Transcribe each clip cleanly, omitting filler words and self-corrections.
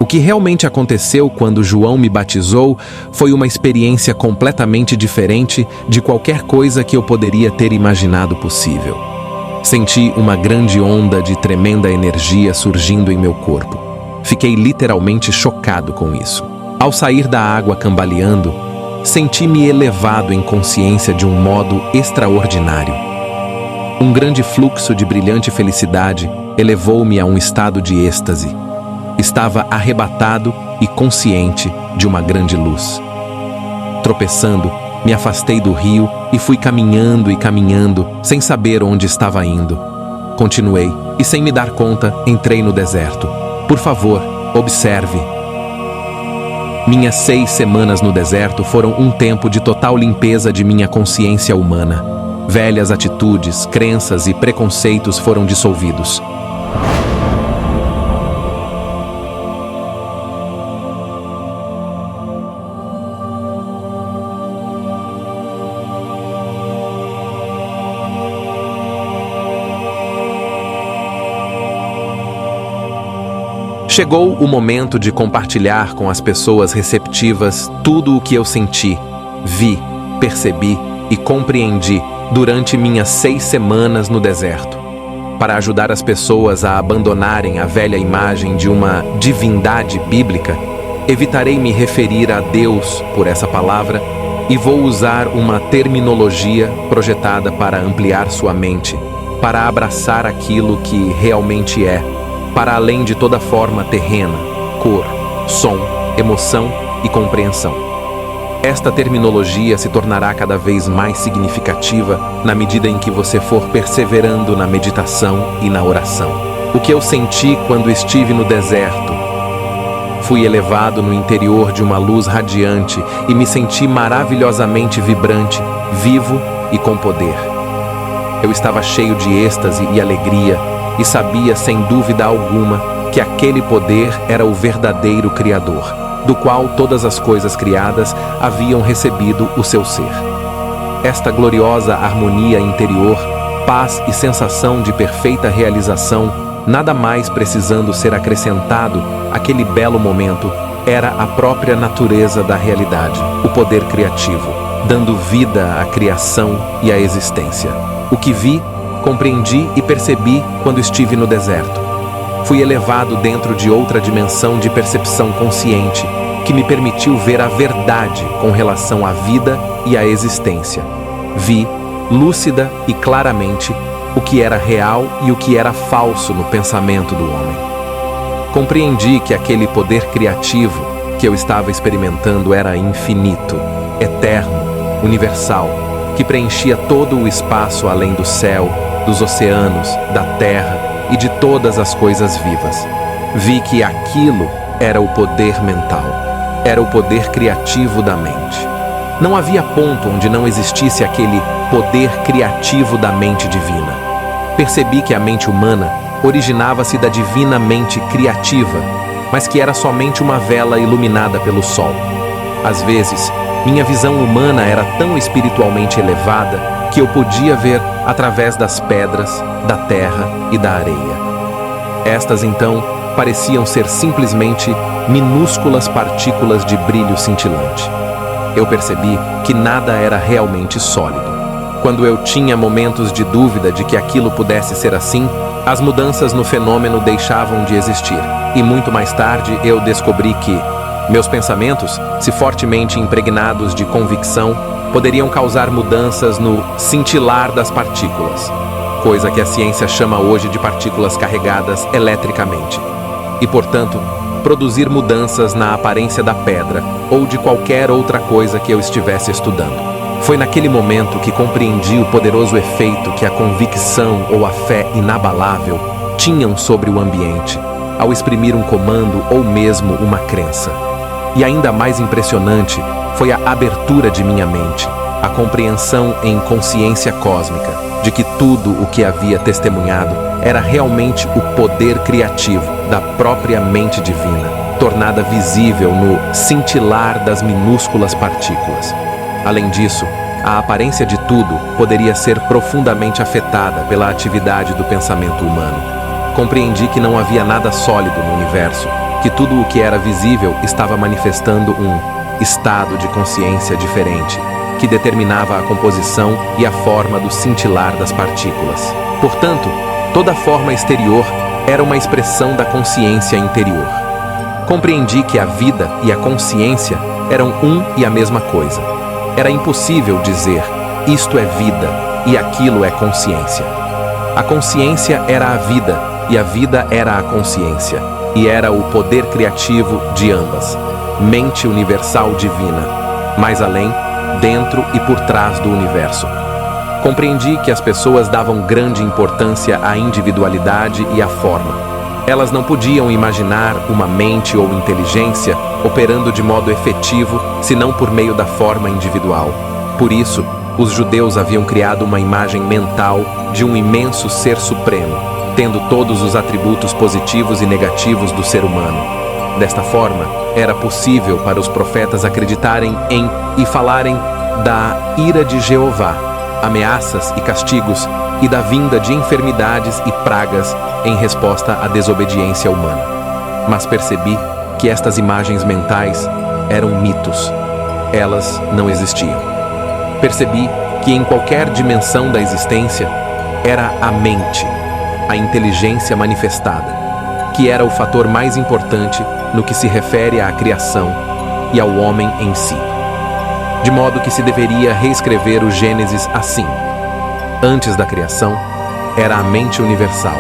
O que realmente aconteceu quando João me batizou foi uma experiência completamente diferente de qualquer coisa que eu poderia ter imaginado possível. Senti uma grande onda de tremenda energia surgindo em meu corpo. Fiquei literalmente chocado com isso. Ao sair da água cambaleando, senti-me elevado em consciência de um modo extraordinário. Um grande fluxo de brilhante felicidade elevou-me a um estado de êxtase. Estava arrebatado e consciente de uma grande luz. Tropeçando, me afastei do rio e fui caminhando e caminhando, sem saber onde estava indo. Continuei e, sem me dar conta, entrei no deserto. Por favor, observe. Minhas 6 semanas no deserto foram um tempo de total limpeza de minha consciência humana. Velhas atitudes, crenças e preconceitos foram dissolvidos. Chegou o momento de compartilhar com as pessoas receptivas tudo o que eu senti, vi, percebi e compreendi durante minhas 6 semanas no deserto. Para ajudar as pessoas a abandonarem a velha imagem de uma divindade bíblica, evitarei me referir a Deus por essa palavra e vou usar uma terminologia projetada para ampliar sua mente, para abraçar aquilo que realmente é, para além de toda forma terrena, cor, som, emoção e compreensão. Esta terminologia se tornará cada vez mais significativa na medida em que você for perseverando na meditação e na oração. O que eu senti quando estive no deserto? Fui elevado no interior de uma luz radiante e me senti maravilhosamente vibrante, vivo e com poder. Eu estava cheio de êxtase e alegria e sabia sem dúvida alguma que aquele poder era o verdadeiro Criador, do qual todas as coisas criadas haviam recebido o seu ser. Esta gloriosa harmonia interior, paz e sensação de perfeita realização, nada mais precisando ser acrescentado àquele belo momento, era a própria natureza da realidade, o poder criativo, dando vida à criação e à existência. O que vi, compreendi e percebi quando estive no deserto. Fui elevado dentro de outra dimensão de percepção consciente, que me permitiu ver a verdade com relação à vida e à existência. Vi, lúcida e claramente, o que era real e o que era falso no pensamento do homem. Compreendi que aquele poder criativo que eu estava experimentando era infinito, eterno, universal, que preenchia todo o espaço além do céu, dos oceanos, da terra e de todas as coisas vivas. Vi que aquilo era o poder mental, era o poder criativo da mente. Não havia ponto onde não existisse aquele poder criativo da mente divina. Percebi que a mente humana originava-se da divina mente criativa, mas que era somente uma vela iluminada pelo sol. Às vezes, minha visão humana era tão espiritualmente elevada que eu podia ver através das pedras, da terra e da areia. Estas, então, pareciam ser simplesmente minúsculas partículas de brilho cintilante. Eu percebi que nada era realmente sólido. Quando eu tinha momentos de dúvida de que aquilo pudesse ser assim, as mudanças no fenômeno deixavam de existir. E muito mais tarde eu descobri que meus pensamentos, se fortemente impregnados de convicção, poderiam causar mudanças no cintilar das partículas, coisa que a ciência chama hoje de partículas carregadas eletricamente, e, portanto, produzir mudanças na aparência da pedra ou de qualquer outra coisa que eu estivesse estudando. Foi naquele momento que compreendi o poderoso efeito que a convicção ou a fé inabalável tinham sobre o ambiente, ao exprimir um comando ou mesmo uma crença. E ainda mais impressionante foi a abertura de minha mente, a compreensão em consciência cósmica de que tudo o que havia testemunhado era realmente o poder criativo da própria mente divina, tornada visível no cintilar das minúsculas partículas. Além disso, a aparência de tudo poderia ser profundamente afetada pela atividade do pensamento humano. Compreendi que não havia nada sólido no universo que tudo o que era visível estava manifestando um estado de consciência diferente, que determinava a composição e a forma do cintilar das partículas. Portanto, toda forma exterior era uma expressão da consciência interior. Compreendi que a vida e a consciência eram um e a mesma coisa. Era impossível dizer, isto é vida e aquilo é consciência. A consciência era a vida e a vida era a consciência, e era o poder criativo de ambas, mente universal divina, mais além, dentro e por trás do universo. Compreendi que as pessoas davam grande importância à individualidade e à forma. Elas não podiam imaginar uma mente ou inteligência operando de modo efetivo, senão por meio da forma individual. Por isso, os judeus haviam criado uma imagem mental de um imenso ser supremo, tendo todos os atributos positivos e negativos do ser humano. Desta forma, era possível para os profetas acreditarem em e falarem da ira de Jeová, ameaças e castigos, e da vinda de enfermidades e pragas em resposta à desobediência humana. Mas percebi que estas imagens mentais eram mitos. Elas não existiam. Percebi que em qualquer dimensão da existência era a mente, a inteligência manifestada, que era o fator mais importante no que se refere à criação e ao homem em si. De modo que se deveria reescrever o Gênesis assim: antes da criação, era a mente universal,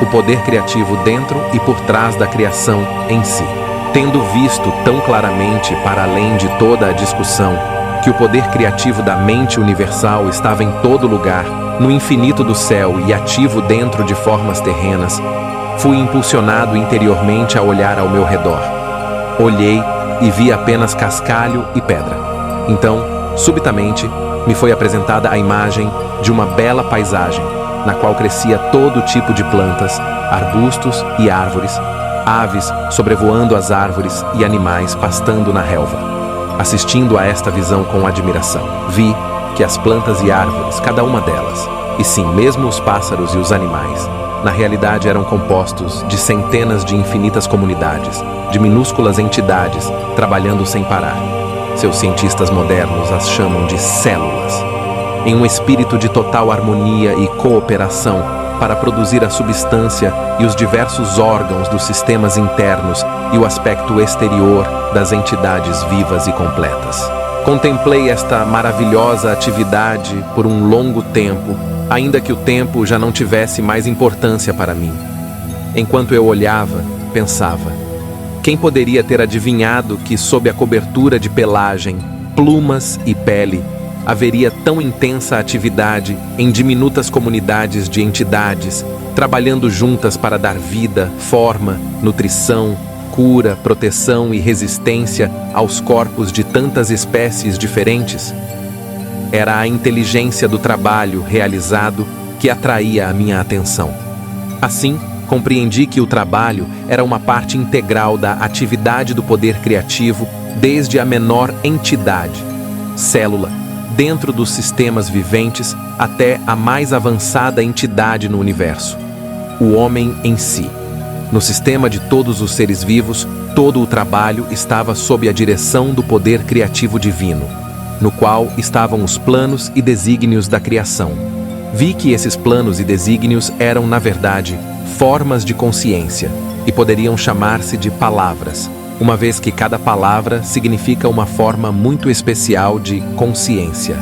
o poder criativo dentro e por trás da criação em si. Tendo visto tão claramente, para além de toda a discussão, que o poder criativo da mente universal estava em todo lugar, no infinito do céu e ativo dentro de formas terrenas, fui impulsionado interiormente a olhar ao meu redor. Olhei e vi apenas cascalho e pedra. Então, subitamente, me foi apresentada a imagem de uma bela paisagem, na qual crescia todo tipo de plantas, arbustos e árvores, aves sobrevoando as árvores e animais pastando na relva. Assistindo a esta visão com admiração, vi que as plantas e árvores, cada uma delas, e sim, mesmo os pássaros e os animais, na realidade eram compostos de centenas de infinitas comunidades, de minúsculas entidades, trabalhando sem parar. Seus cientistas modernos as chamam de células, em um espírito de total harmonia e cooperação para produzir a substância e os diversos órgãos dos sistemas internos e o aspecto exterior das entidades vivas e completas. Contemplei esta maravilhosa atividade por um longo tempo, ainda que o tempo já não tivesse mais importância para mim. Enquanto eu olhava, pensava: quem poderia ter adivinhado que, sob a cobertura de pelagem, plumas e pele, haveria tão intensa atividade em diminutas comunidades de entidades, trabalhando juntas para dar vida, forma, nutrição, cura, proteção e resistência aos corpos de tantas espécies diferentes? Era a inteligência do trabalho realizado que atraía a minha atenção. Assim, compreendi que o trabalho era uma parte integral da atividade do poder criativo, desde a menor entidade, célula, dentro dos sistemas viventes, até a mais avançada entidade no universo, o homem em si. No sistema de todos os seres vivos, todo o trabalho estava sob a direção do poder criativo divino, no qual estavam os planos e desígnios da criação. Vi que esses planos e desígnios eram, na verdade, formas de consciência e poderiam chamar-se de palavras, uma vez que cada palavra significa uma forma muito especial de consciência.